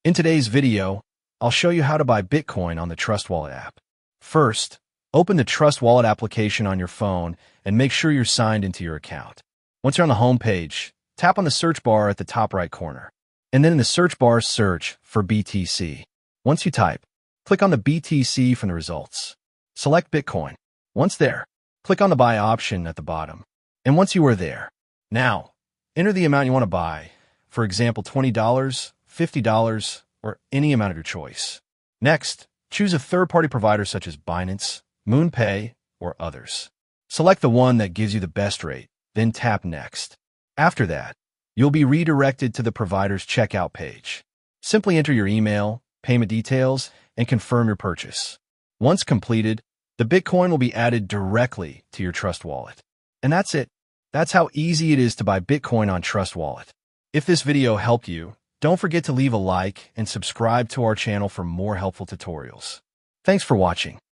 In today's video, I'll show you how to buy Bitcoin on the Trust Wallet app. First, open the Trust Wallet application on your phone and make sure you're signed into your account. Once you're on the home page, tap on the search bar at the top right corner, and then in the search bar, search for BTC. Once you type, click on the BTC from the results. Select Bitcoin. Once there, click on the buy option at the bottom. And once you are there, now, enter the amount you want to buy, for example, $20, $50, or any amount of your choice. Next, choose a third-party provider such as Binance, MoonPay, or others. Select the one that gives you the best rate, then tap Next. After that, you'll be redirected to the provider's checkout page. Simply enter your email, payment details, and confirm your purchase. Once completed, the Bitcoin will be added directly to your Trust Wallet. And that's it. That's how easy it is to buy Bitcoin on Trust Wallet. If this video helped you, don't forget to leave a like and subscribe to our channel for more helpful tutorials. Thanks for watching.